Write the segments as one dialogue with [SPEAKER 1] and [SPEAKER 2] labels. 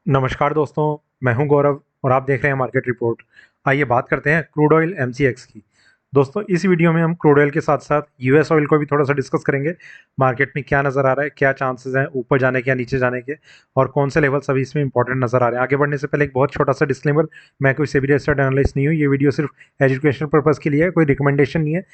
[SPEAKER 1] नमस्कार दोस्तों, मैं हूं गौरव और आप देख रहे हैं मार्केट रिपोर्ट। आइए बात करते हैं क्रूड ऑयल एमसीएक्स की। दोस्तों, इस वीडियो में हम क्रूड ऑयल के साथ साथ यूएस ऑयल को भी थोड़ा सा डिस्कस करेंगे। मार्केट में क्या नज़र आ रहा है, क्या चांसेस हैं ऊपर जाने के या नीचे जाने के, और कौन से लेवल्स अभी इसमें इंपॉर्टेंट नज़र आ रहे हैं। आगे बढ़ने से पहले एक बहुत छोटा सा डिस्क्लेमर, मैं कोई सेबी रजिस्टर्ड एनालिस्ट नहीं हूँ। ये वीडियो सिर्फ एजुकेशनल पर्पज़ के लिए है, कोई रिकमेंडेशन नहीं है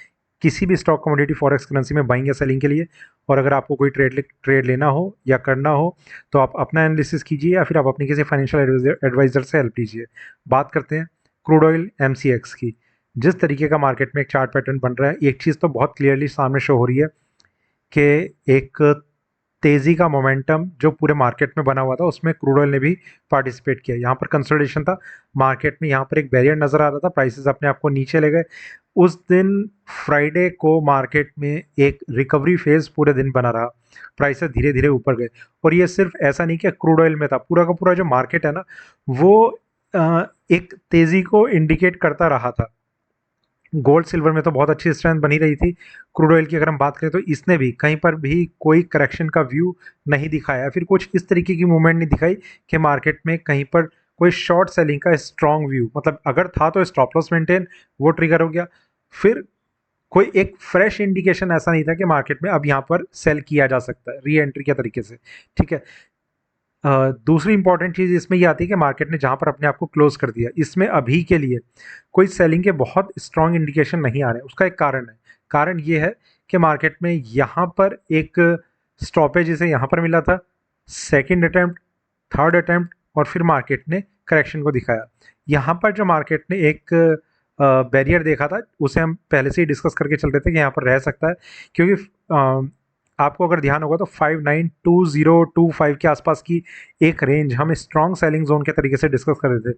[SPEAKER 1] किसी भी स्टॉक कमोडिटी फॉरेक्स करेंसी में बाइंग या सेलिंग के लिए। और अगर आपको कोई ट्रेड लेना हो या करना हो तो आप अपना एनालिसिस कीजिए या फिर आप अपनी किसी फाइनेंशियल एडवाइजर से हेल्प लीजिए। बात करते हैं क्रूड ऑयल एमसीएक्स की। जिस तरीके का मार्केट में एक चार्ट पैटर्न बन रहा है, एक चीज़ तो बहुत क्लियरली सामने शो हो रही है कि एक तेज़ी का मोमेंटम जो पूरे मार्केट में बना हुआ था उसमें क्रूड ऑयल ने भी पार्टिसिपेट किया। यहाँ पर कंसोलिडेशन था मार्केट में, यहाँ पर एक बैरियर नज़र आ रहा था, प्राइसेस अपने आप को नीचे ले गए। उस दिन फ्राइडे को मार्केट में एक रिकवरी फेज पूरे दिन बना रहा, प्राइसेस धीरे धीरे ऊपर गए। और ये सिर्फ ऐसा नहीं कि क्रूड ऑयल में था, पूरा का पूरा जो मार्केट है ना वो एक तेज़ी को इंडिकेट करता रहा था। गोल्ड सिल्वर में तो बहुत अच्छी स्ट्रेंथ बनी रही थी। क्रूड ऑयल की अगर हम बात करें तो इसने भी कहीं पर भी कोई करेक्शन का व्यू नहीं दिखाया, फिर कुछ इस तरीके की मूवमेंट नहीं दिखाई कि मार्केट में कहीं पर कोई शॉर्ट सेलिंग का स्ट्रॉन्ग व्यू, मतलब अगर था तो स्टॉप लॉस मेंटेन वो ट्रिगर हो गया। फिर कोई एक फ्रेश इंडिकेशन ऐसा नहीं था कि मार्केट में अब यहाँ पर सेल किया जा सकता है री एंट्री के तरीके से। ठीक है। दूसरी इंपॉर्टेंट चीज़ इसमें ये आती है कि मार्केट ने जहाँ पर अपने आप को क्लोज कर दिया, इसमें अभी के लिए कोई सेलिंग के बहुत स्ट्रॉन्ग इंडिकेशन नहीं आ रहे हैं। उसका एक कारण है, कारण ये है कि मार्केट में यहाँ पर एक स्टॉपेज इसे यहाँ पर मिला था, सेकंड अटैम्प्ट, थर्ड अटैम्प्ट, और फिर मार्केट ने करेक्शन को दिखाया। यहाँ पर जो मार्केट ने एक बैरियर देखा था उसे हम पहले से ही डिस्कस करके चल रहे थे कि यहाँ पर रह सकता है, क्योंकि आपको अगर ध्यान होगा तो 592025 के आसपास की एक रेंज हम स्ट्रॉन्ग सेलिंग जोन के तरीके से डिस्कस कर रहे थे।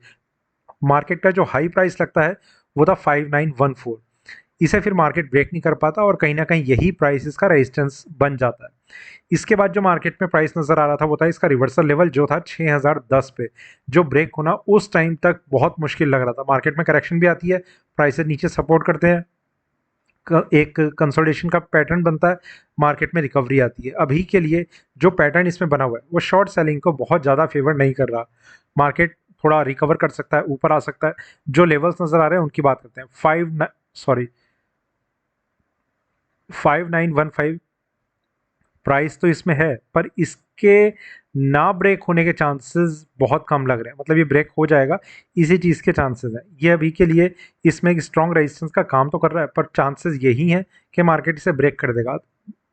[SPEAKER 1] मार्केट का जो हाई प्राइस लगता है वो था 5914। इसे फिर मार्केट ब्रेक नहीं कर पाता और कहीं ना कहीं यही प्राइस इसका रेजिस्टेंस बन जाता है। इसके बाद जो मार्केट में प्राइस नजर आ रहा था वो था इसका रिवर्सल लेवल जो था 6010 पे, जो ब्रेक होना उस टाइम तक बहुत मुश्किल लग रहा था। मार्केट में करेक्शन भी आती है, प्राइसेस नीचे सपोर्ट करते हैं, एक कंसोलिडेशन का पैटर्न बनता है, मार्केट में रिकवरी आती है। अभी के लिए जो पैटर्न इसमें बना हुआ है वो शॉर्ट सेलिंग को बहुत ज़्यादा फेवर नहीं कर रहा। मार्केट थोड़ा रिकवर कर सकता है, ऊपर आ सकता है। जो लेवल्स नज़र आ रहे हैं उनकी बात करते हैं। 5915 प्राइस तो इसमें है, पर इसके ना ब्रेक होने के चांसेस बहुत कम लग रहे हैं। मतलब ये ब्रेक हो जाएगा, इसी चीज़ के चांसेस हैं। ये अभी के लिए इसमें एक स्ट्रॉन्ग रेजिस्टेंस का काम तो कर रहा है, पर चांसेस यही हैं कि मार्केट इसे ब्रेक कर देगा।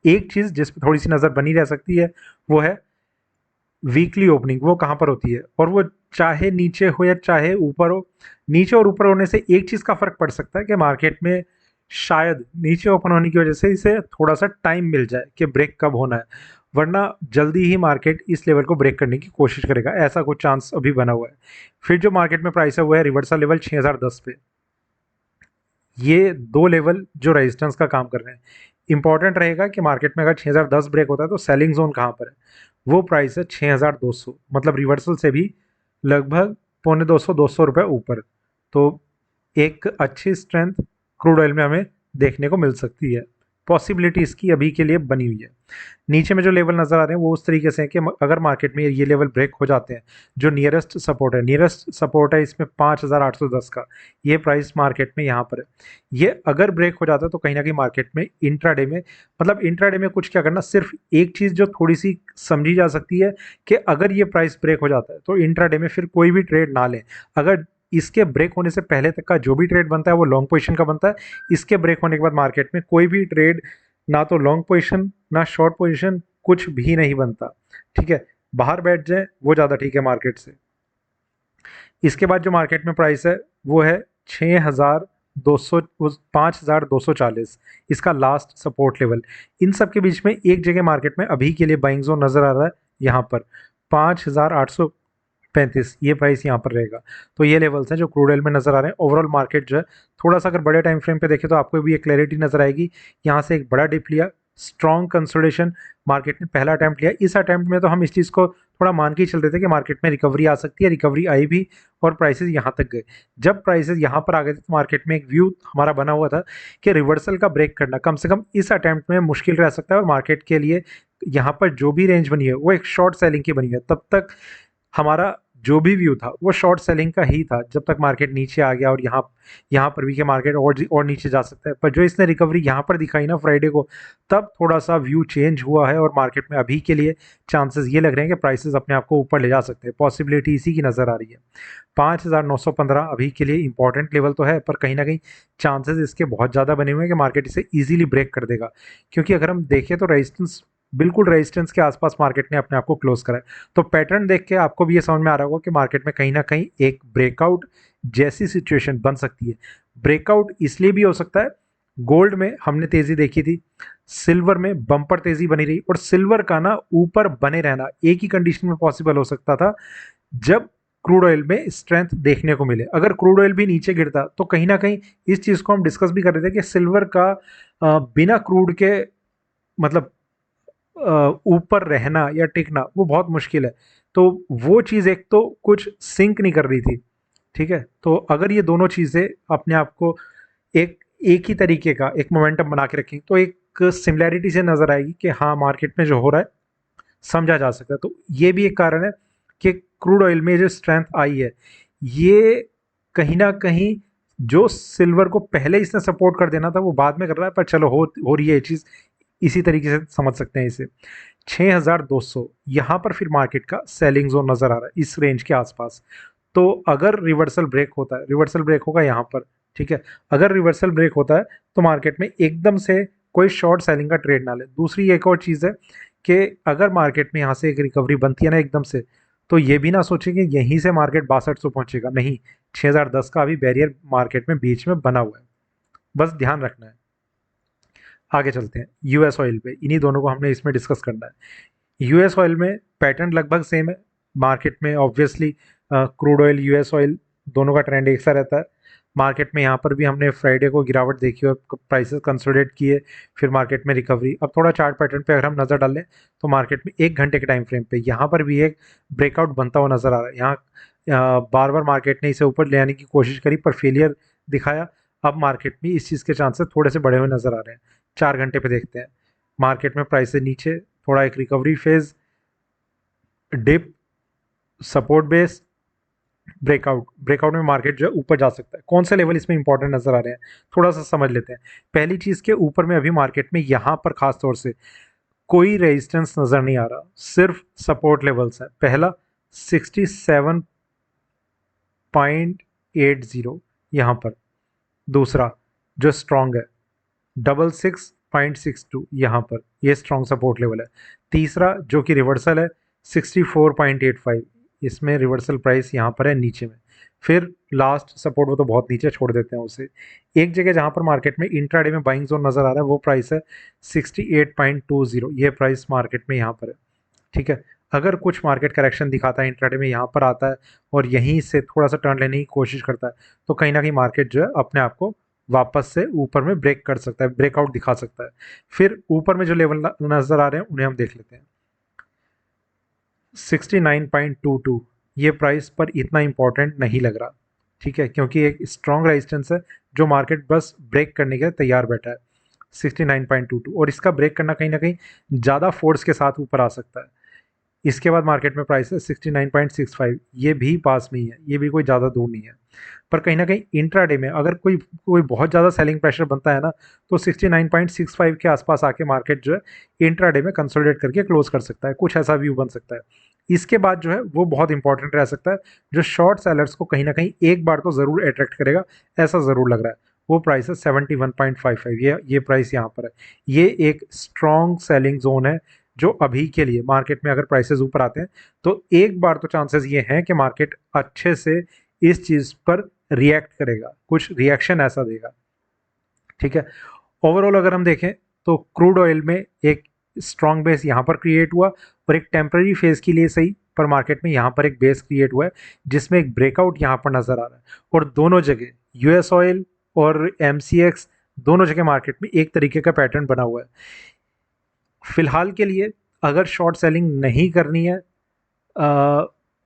[SPEAKER 1] एक चीज़ जिस पर थोड़ी सी नज़र बनी रह सकती है वो है वीकली ओपनिंग, वो कहाँ पर होती है, और वो चाहे नीचे हो या चाहे ऊपर हो। नीचे और ऊपर होने से एक चीज़ का फ़र्क पड़ सकता है कि मार्केट में शायद नीचे ओपन होने की वजह से इसे थोड़ा सा टाइम मिल जाए कि ब्रेक कब होना है, वरना जल्दी ही मार्केट इस लेवल को ब्रेक करने की कोशिश करेगा, ऐसा कुछ चांस अभी बना हुआ है। फिर जो मार्केट में प्राइस है वो है रिवर्सल लेवल 6010 पे। ये दो लेवल जो रेजिस्टेंस का काम कर रहे हैं। इंपॉर्टेंट रहेगा कि मार्केट में अगर 6010 ब्रेक होता है तो सेलिंग जोन कहाँ पर है, वो प्राइस है 6200, मतलब रिवर्सल से भी लगभग पौने 200 रुपये ऊपर। तो एक अच्छी स्ट्रेंथ क्रूड ऑयल में हमें देखने को मिल सकती है, पॉसिबिलिटी इसकी अभी के लिए बनी हुई है। नीचे में जो लेवल नज़र आ रहे हैं वो उस तरीके से है कि अगर मार्केट में ये लेवल ब्रेक हो जाते हैं, जो नियरेस्ट सपोर्ट है इसमें 5810 का, ये प्राइस मार्केट में यहाँ पर है। ये अगर ब्रेक हो जाता है तो कहीं ना कहीं मार्केट में इंट्राडे में, मतलब इंट्राडे में कुछ क्या करना, सिर्फ एक चीज़ जो थोड़ी सी समझी जा सकती है कि अगर ये प्राइस ब्रेक हो जाता है तो इंट्राडे में फिर कोई भी ट्रेड ना लें। अगर इसके ब्रेक होने से पहले तक का जो भी ट्रेड बनता है वो लॉन्ग पोजीशन का बनता है। इसके ब्रेक होने के बाद मार्केट में कोई भी ट्रेड, ना तो लॉन्ग पोजीशन ना शॉर्ट पोजीशन, कुछ भी नहीं बनता। ठीक है, बाहर बैठ जाए वो ज़्यादा ठीक है मार्केट से। इसके बाद जो मार्केट में प्राइस है वो है 6200, 5240, इसका लास्ट सपोर्ट लेवल। इन सब के बीच में एक जगह मार्केट में अभी के लिए बाइंग जोन नज़र आ रहा है, यहाँ पर 5835, ये प्राइस यहाँ पर रहेगा। तो ये लेवल्स हैं जो क्रूड ऑयल में नज़र आ रहे हैं। ओवरऑल मार्केट जो है थोड़ा सा अगर बड़े टाइम फ्रेम पे देखें तो आपको भी एक क्लैरिटी नज़र आएगी। यहाँ से एक बड़ा डिप लिया, स्ट्रॉन्ग कंसोलिडेशन, मार्केट ने पहला अटैम्प्ट लिया। इस अटैम्प्ट में तो हम इस चीज़ को थोड़ा मान के ही चल रहे थे कि मार्केट में रिकवरी आ सकती है, रिकवरी आई भी और प्राइसेस यहाँ तक गए। जब प्राइसेस यहाँ पर आ गए थे तो मार्केट में एक व्यू हमारा बना हुआ था कि रिवर्सल का ब्रेक करना कम से कम इस अटैम्प्ट में मुश्किल रह सकता है, और मार्केट के लिए यहाँ पर जो भी रेंज बनी है वो एक शॉर्ट सेलिंग की बनी है। तब तक हमारा जो भी व्यू था वो शॉर्ट सेलिंग का ही था जब तक मार्केट नीचे आ गया, और यहाँ पर भी कि मार्केट और नीचे जा सकता है। पर जो इसने रिकवरी यहाँ पर दिखाई ना फ्राइडे को, तब थोड़ा सा व्यू चेंज हुआ है और मार्केट में अभी के लिए चांसेस ये लग रहे हैं कि प्राइसेस अपने आप को ऊपर ले जा सकते हैं। पॉसिबिलिटी इसी की नज़र आ रही है। 5,915 अभी के लिए इंपॉर्टेंट लेवल तो है, पर कहीं ना कहीं चांसेस इसके बहुत ज़्यादा बने हुए हैं कि मार्केट इसे ईजिली ब्रेक कर देगा। क्योंकि अगर हम देखें तो रेजिस्टेंस, बिल्कुल रेजिस्टेंस के आसपास मार्केट ने अपने आप को क्लोज करा है। तो पैटर्न देख के आपको भी ये समझ में आ रहा होगा कि मार्केट में कहीं ना कहीं एक ब्रेकआउट जैसी सिचुएशन बन सकती है। ब्रेकआउट इसलिए भी हो सकता है, गोल्ड में हमने तेजी देखी थी, सिल्वर में बम्पर तेजी बनी रही, और सिल्वर का ना ऊपर बने रहना एक ही कंडीशन में पॉसिबल हो सकता था, जब क्रूड ऑयल में स्ट्रेंथ देखने को मिले। अगर क्रूड ऑयल भी नीचे गिरता तो कहीं ना कहीं इस चीज को हम डिस्कस भी कर रहे थे कि सिल्वर का बिना क्रूड के मतलब ऊपर रहना या टिकना वो बहुत मुश्किल है। तो वो चीज़ एक तो कुछ सिंक नहीं कर रही थी, ठीक है। तो अगर ये दोनों चीज़ें अपने आप को एक एक ही तरीके का एक मोमेंटम बना के रखें तो एक सिमिलैरिटी से नज़र आएगी कि हाँ मार्केट में जो हो रहा है समझा जा सकता है। तो ये भी एक कारण है कि क्रूड ऑयल में जो स्ट्रेंथ आई है, ये कहीं ना कहीं जो सिल्वर को पहले इसने सपोर्ट कर देना था वो बाद में कर रहा है, पर चलो हो रही है ये चीज़, इसी तरीके से समझ सकते हैं इसे। 6,200 यहाँ पर फिर मार्केट का सेलिंग जोन नज़र आ रहा है इस रेंज के आसपास। तो अगर रिवर्सल ब्रेक होता है, रिवर्सल ब्रेक होगा यहाँ पर, ठीक है। अगर रिवर्सल ब्रेक होता है तो मार्केट में एकदम से कोई शॉर्ट सेलिंग का ट्रेड ना ले। दूसरी एक और चीज़ है कि अगर मार्केट में यहाँ से एक रिकवरी बनती है ना एकदम से, तो ये भी ना सोचें कि यहीं से मार्केट 6200 पहुंचेगा, नहीं। 6010 का अभी बैरियर मार्केट में बीच में बना हुआ है, बस ध्यान रखना है। आगे चलते हैं यूएस ऑयल पे, इन्हीं दोनों को हमने इसमें डिस्कस करना है। यूएस ऑयल में पैटर्न लगभग सेम है। मार्केट में obviously crude oil US oil दोनों का ट्रेंड एक सा रहता है। मार्केट में यहाँ पर भी हमने फ्राइडे को गिरावट देखी और प्राइसेस कंसोलिडेट किए, फिर मार्केट में रिकवरी। अब थोड़ा चार्ट पैटर्न पे अगर हम नज़र डालें तो मार्केट में 1 घंटे के टाइम फ्रेम पे यहाँ पर भी एक ब्रेकआउट बनता हुआ नज़र आ रहा है। यहाँ बार बार मार्केट ने इसे ऊपर ले आने की कोशिश करी पर फेलियर दिखाया। अब मार्केट में इस चीज़ के चांसेस थोड़े से बढ़े हुए नज़र आ रहे हैं। 4 घंटे पे देखते हैं, मार्केट में प्राइस से नीचे थोड़ा एक recovery phase, dip, support base, breakout. Breakout में मार्केट जो है ऊपर जा सकता है। कौन से लेवल इसमें इंपॉर्टेंट नजर आ रहे हैं थोड़ा सा समझ लेते हैं। पहली चीज के ऊपर में अभी मार्केट में यहाँ पर खास तौर से कोई रेजिस्टेंस नजर नहीं आ रहा, सिर्फ सपोर्ट लेवल्स है। पहला 67.80 यहाँ पर, दूसरा जो स्ट्रॉन्ग है 66.62 यहाँ पर, ये स्ट्रॉन्ग सपोर्ट लेवल है। तीसरा जो कि रिवर्सल है 64.85, इसमें रिवर्सल प्राइस यहाँ पर है नीचे में। फिर लास्ट सपोर्ट वो तो बहुत नीचे छोड़ देते हैं उसे। एक जगह जहाँ पर मार्केट में इंट्राडे में बाइंग जोन नज़र आ रहा है वो प्राइस है 68.20, ये प्राइस मार्केट में यहाँ पर है, ठीक है। अगर कुछ मार्केट करेक्शन दिखाता है इंट्राडे में यहाँ पर आता है और यहीं से थोड़ा सा टर्न लेने की कोशिश करता है, तो कहीं ना कहीं मार्केट जो है अपने आप को वापस से ऊपर में ब्रेक कर सकता है, ब्रेकआउट दिखा सकता है। फिर ऊपर में जो लेवल नज़र आ रहे हैं उन्हें हम देख लेते हैं। 69.22 ये प्राइस पर इतना इंपॉर्टेंट नहीं लग रहा, ठीक है, क्योंकि एक स्ट्रॉन्ग रेजिस्टेंस है जो मार्केट बस ब्रेक करने के लिए तैयार बैठा है 69.22, और इसका ब्रेक करना कहीं ना कहीं ज़्यादा फोर्स के साथ ऊपर आ सकता है। इसके बाद मार्केट में प्राइस है 69.65, ये भी पास में ही है, ये भी कोई ज़्यादा दूर नहीं है। पर कहीं ना कहीं इंट्राडे में अगर कोई कोई बहुत ज़्यादा सेलिंग प्रेशर बनता है ना, तो 69.65 के आसपास आके मार्केट जो है इंट्राडे में कंसोलिडेट करके क्लोज कर सकता है, कुछ ऐसा व्यू बन सकता है। इसके बाद जो है वो बहुत इंपॉर्टेंट रह सकता है, जो शॉर्ट सेलर्स को कहीं ना कहीं एक बार तो ज़रूर अट्रैक्ट करेगा, ऐसा ज़रूर लग रहा है। वो प्राइस है 71.55, ये प्राइस यहाँ पर है। ये एक स्ट्रॉन्ग सेलिंग जोन है जो अभी के लिए मार्केट में अगर प्राइसेस ऊपर आते हैं तो एक बार तो चांसेस ये हैं कि मार्केट अच्छे से इस चीज़ पर रिएक्ट करेगा, कुछ रिएक्शन ऐसा देगा, ठीक है। ओवरऑल अगर हम देखें तो क्रूड ऑयल में एक स्ट्रॉन्ग बेस यहाँ पर क्रिएट हुआ और एक टेम्पररी फेज के लिए सही, पर मार्केट में यहाँ पर एक बेस क्रिएट हुआ है जिसमें एक ब्रेकआउट यहाँ पर नजर आ रहा है। और दोनों जगह यूएस ऑयल और एमसीएक्स दोनों जगह मार्केट में एक तरीके का पैटर्न बना हुआ है। फिलहाल के लिए अगर शॉर्ट सेलिंग नहीं करनी है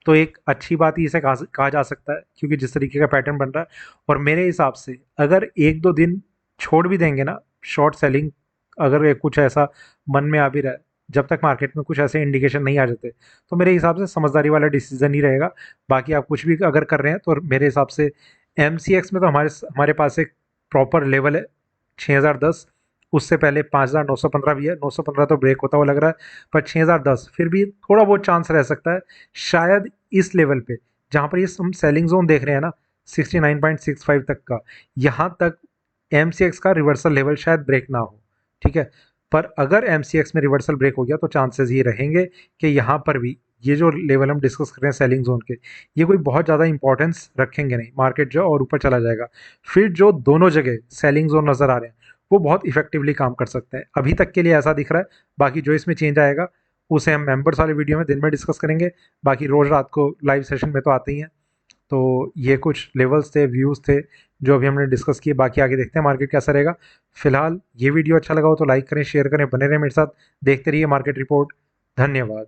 [SPEAKER 1] तो एक अच्छी बात ही इसे कहा जा सकता है, क्योंकि जिस तरीके का पैटर्न बन रहा है। और मेरे हिसाब से अगर 1-2 दिन छोड़ भी देंगे ना शॉर्ट सेलिंग, अगर कुछ ऐसा मन में आ भी रहा है, जब तक मार्केट में कुछ ऐसे इंडिकेशन नहीं आ जाते। तो मेरे हिसाब से समझदारी वाला डिसीजन ही रहेगा। बाकी आप कुछ भी अगर कर रहे हैं तो मेरे हिसाब से एमसीएक्स में तो हमारे हमारे पास एक प्रॉपर लेवल है 6010। उससे पहले 5915 भी है, 915 तो ब्रेक होता हुआ लग रहा है, पर 6010 फिर भी थोड़ा बहुत चांस रह सकता है। शायद इस लेवल पे जहाँ पर ये हम सेलिंग जोन देख रहे हैं ना 69.65 तक का, यहाँ तक एमसीएक्स का रिवर्सल लेवल शायद ब्रेक ना हो। ठीक है, पर अगर एमसीएक्स में रिवर्सल ब्रेक हो गया तो चांसेस ये रहेंगे कि यहाँ पर भी ये जो लेवल हम डिस्कस कर रहे हैं सेलिंग जोन के, ये कोई बहुत ज़्यादा इंपॉर्टेंस रखेंगे नहीं, मार्केट जो और ऊपर चला जाएगा। फिर जो दोनों जगह सेलिंग जोन नज़र आ रहे हैं वो बहुत इफेक्टिवली काम कर सकते हैं। अभी तक के लिए ऐसा दिख रहा है। बाकी जो इसमें चेंज आएगा उसे हम मेंबर्स वाले वीडियो में दिन में डिस्कस करेंगे। बाकी रोज़ रात को लाइव सेशन में तो आते ही हैं। तो ये कुछ लेवल्स थे, व्यूज़ थे जो अभी हमने डिस्कस किए। बाकी आगे देखते हैं मार्केट कैसा रहेगा। फिलहाल ये वीडियो अच्छा लगा हो तो लाइक करें, शेयर करें, बने रहें मेरे साथ, देखते रहिए मार्केट रिपोर्ट। धन्यवाद।